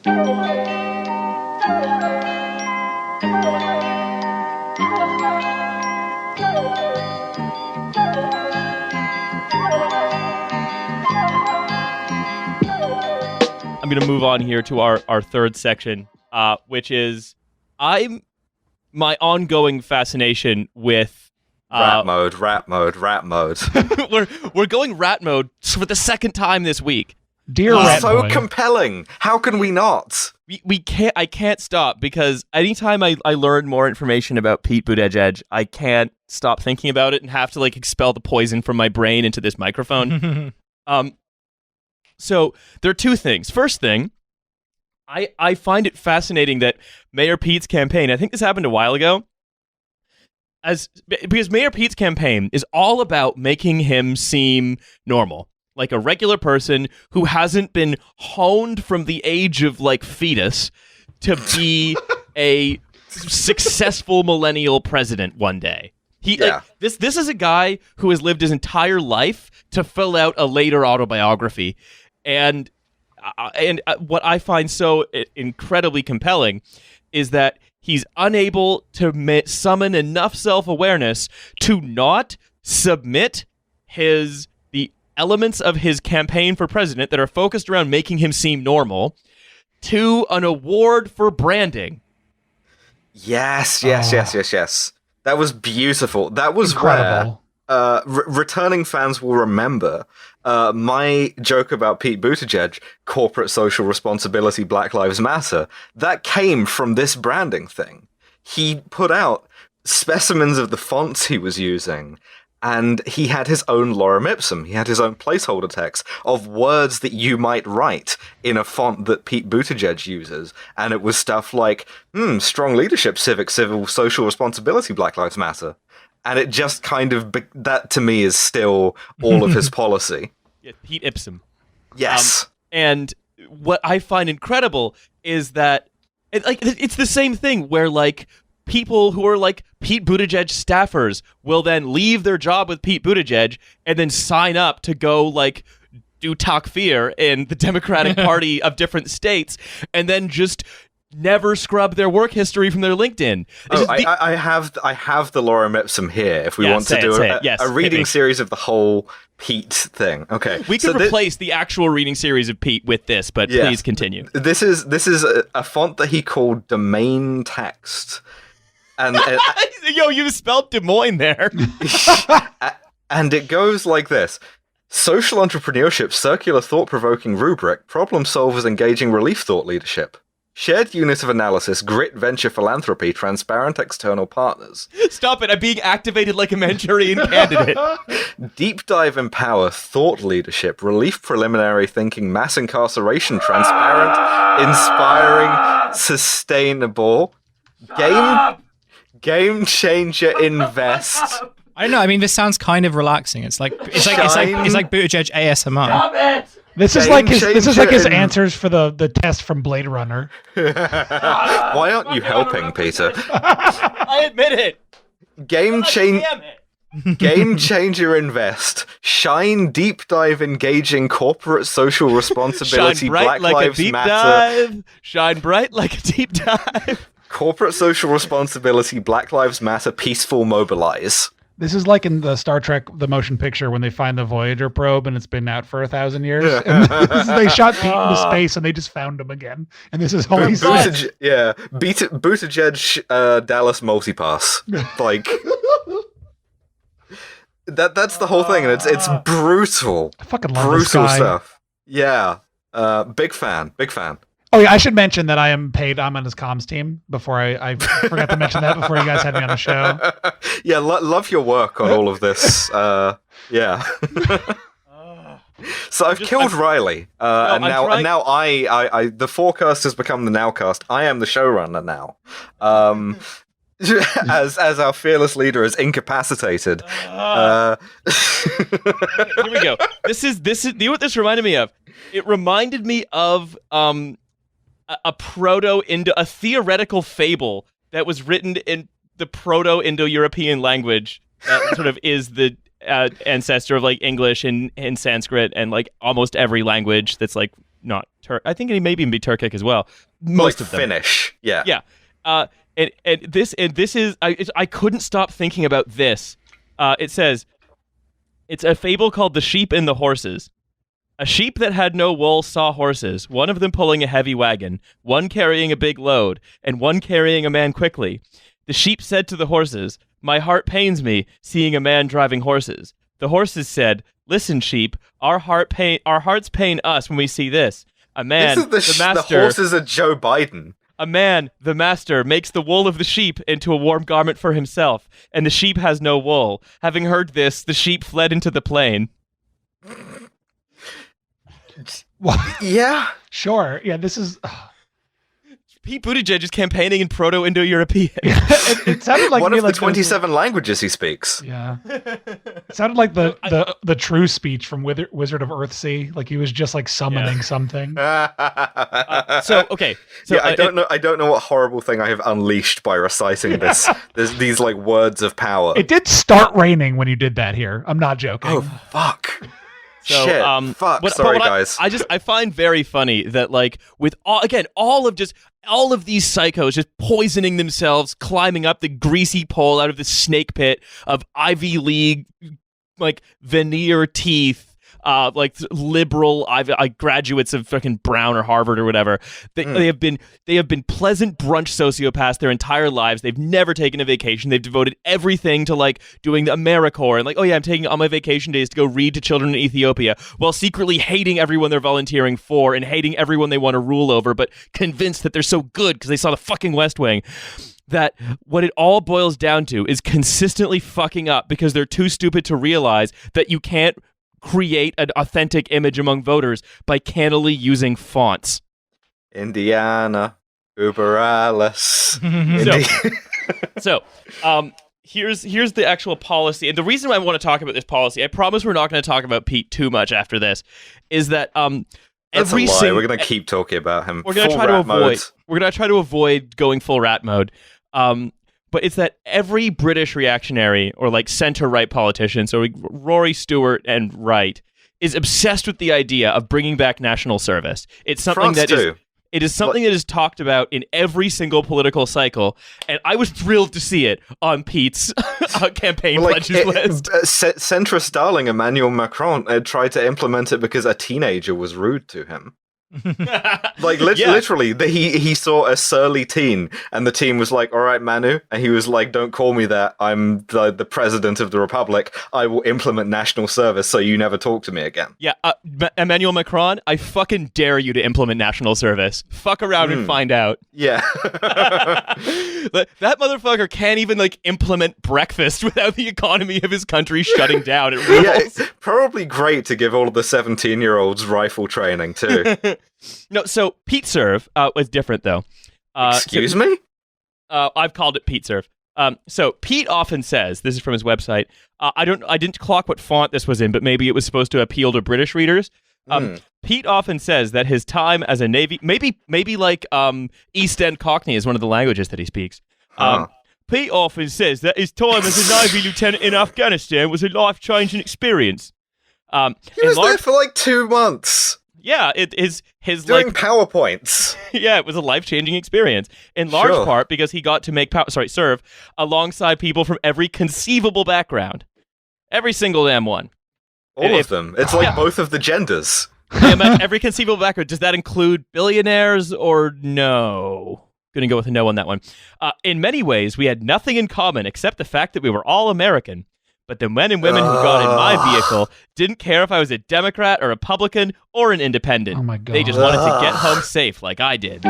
I'm going to move on here to our third section, which is my ongoing fascination with rap mode. We're going rat mode for the second time this week. Dear rat so boy. compelling. How can we not? We can't. I can't stop because anytime I learn more information about Pete Buttigieg, I can't stop thinking about it and have to like expel the poison from my brain into this microphone. So there are two things. First thing, I find it fascinating that Mayor Pete's campaign, I think this happened a while ago, because Mayor Pete's campaign is all about making him seem normal, like a regular person who hasn't been honed from the age of like fetus to be a successful millennial president one day. This is a guy who has lived his entire life to fill out a later autobiography. And what I find so incredibly compelling is that he's unable to summon enough self-awareness to not submit the elements of his campaign for president that are focused around making him seem normal to an award for branding. Yes. That was beautiful. That was incredible. Where returning fans will remember my joke about Pete Buttigieg, corporate social responsibility, Black Lives Matter. That came from this branding thing. He put out specimens of the fonts he was using, and he had his own lorem ipsum. He had his own placeholder text of words that you might write in a font that Pete Buttigieg uses. And it was stuff like, strong leadership, civic, civil, social responsibility, Black Lives Matter. And it just kind of, that to me is still all of his policy. Yeah, Pete Ipsum. Yes. And what I find incredible is that it's the same thing where like people who are like Pete Buttigieg staffers will then leave their job with Pete Buttigieg and then sign up to go like do takfir in the Democratic Party of different states and then just never scrub their work history from their LinkedIn. I have the lorem ipsum here if we want to do a reading series of the whole Pete thing. Okay. We could replace the actual reading series of Pete with this, but please continue. This is a font that he called Domain Text. And yo, you spelled Des Moines there. And it goes like this. Social entrepreneurship, circular thought-provoking rubric, problem solvers engaging relief thought leadership. Shared unit of analysis, grit, venture, philanthropy, transparent external partners. Stop it, I'm being activated like a Manchurian candidate. Deep dive empower, thought leadership, relief preliminary thinking, mass incarceration, transparent, inspiring, sustainable, game changer, invest. I don't know, I mean, this sounds kind of relaxing. It's like Buttigieg ASMR. Stop it! This is like his answers for the test from Blade Runner. Why aren't you helping, Peter? I admit it. Game changer invest. Shine deep dive engaging corporate social responsibility. Shine bright Black like Lives a deep Matter. dive. Shine bright like a deep dive. Corporate social responsibility. Black Lives Matter. Peaceful mobilize. This is like in the Star Trek, the motion picture, when they find the Voyager probe and it's been out for 1,000 years. And they shot Pete into space and they just found him again. And this is all he said. Buttigieg, Dallas multipass. Like, that's the whole thing. And it's brutal. I fucking love brutal this guy. Stuff. Yeah. Big fan. Oh yeah, I should mention that I'm on his comms team. Before I forgot to mention that before you guys had me on the show. Yeah, love your work on all of this. Yeah. So I've killed Riley, and now I the forecast has become the nowcast. I am the showrunner now. As our fearless leader is incapacitated. Here we go. This is you know what this reminded me of? It reminded me of a theoretical fable that was written in the Proto-Indo-European language that sort of is the ancestor of like English and Sanskrit and like almost every language that's like not I think he maybe even be Turkic as well. Most like of them. Finnish. Yeah. Yeah. And this is I couldn't stop thinking about this. It says it's a fable called The Sheep and the Horses. A sheep that had no wool saw horses, one of them pulling a heavy wagon, one carrying a big load, and one carrying a man quickly. The sheep said to the horses, "My heart pains me, seeing a man driving horses." The horses said, "Listen, sheep, our hearts pain us when we see this. A man, Isn't the master, the horses are Joe Biden. a man, the master, makes the wool of the sheep into a warm garment for himself, and the sheep has no wool. Having heard this, the sheep fled into the plain." Well, Yeah. sure. Yeah, this is. Pete Buttigieg is campaigning in Proto-Indo-European. It sounded like One me of the like 27 languages he speaks. Yeah, it sounded like the true speech from Wizard of Earthsea. Like he was just like summoning something. So okay, so yeah, I don't know what horrible thing I have unleashed by reciting this. There's these like words of power. It did start raining when you did that here. I'm not joking. Oh fuck. So, Shit. Fuck. Sorry, guys. I find very funny that like with all of these psychos just poisoning themselves, climbing up the greasy pole out of the snake pit of Ivy League, like veneer teeth, like liberal graduates of fucking Brown or Harvard or whatever. They have been pleasant brunch sociopaths their entire lives. They've never taken a vacation. They've devoted everything to like doing the AmeriCorps and like, oh yeah, I'm taking all my vacation days to go read to children in Ethiopia, while secretly hating everyone they're volunteering for and hating everyone they want to rule over, but convinced that they're so good because they saw the fucking West Wing. That what it all boils down to is consistently fucking up because they're too stupid to realize that you can't create an authentic image among voters by cannily using fonts. Indiana, Uber Alice. Here's the actual policy, and the reason I want to talk about this policy, I promise we're not going to talk about Pete too much after this, is that That's a lie. We're going to keep talking about him. We're going to try to avoid going full rat mode. But it's that every British reactionary or like center-right politician, so like Rory Stewart and Wright, is obsessed with the idea of bringing back national service. It's something that is talked about in every single political cycle, and I was thrilled to see it on Pete's campaign pledges list. Centrist darling Emmanuel Macron tried to implement it because a teenager was rude to him. Like literally, he saw a surly teen, and the teen was like, "All right, Manu," and he was like, "Don't call me that. I'm the president of the republic. I will implement national service, so you never talk to me again." Yeah, Emmanuel Macron, I fucking dare you to implement national service. Fuck around and find out. Yeah, that motherfucker can't even like implement breakfast without the economy of his country shutting down. It rules. Yeah, it's probably great to give all of the 17-year-olds rifle training too. No, so Pete Serve was different though. Excuse me? I've called it Pete Serve. So Pete often says, this is from his website. I didn't clock what font this was in, but maybe it was supposed to appeal to British readers. Pete often says that his time as a Navy, maybe like East End Cockney is one of the languages that he speaks. Pete often says that his time as a Navy lieutenant in Afghanistan was a life-changing experience. He was there for like 2 months. Yeah, it is his doing like PowerPoints. Yeah, it was a life-changing experience in large part because he got to make serve alongside people from every conceivable background, every single damn one. All of them. It's like both of the genders. Yeah, every conceivable background. Does that include billionaires or no? Gonna go with a no on that one. In many ways, we had nothing in common except the fact that we were all American. But the men and women who got in my vehicle didn't care if I was a Democrat, a Republican, or an independent. Oh my God. They just wanted to get home safe like I did.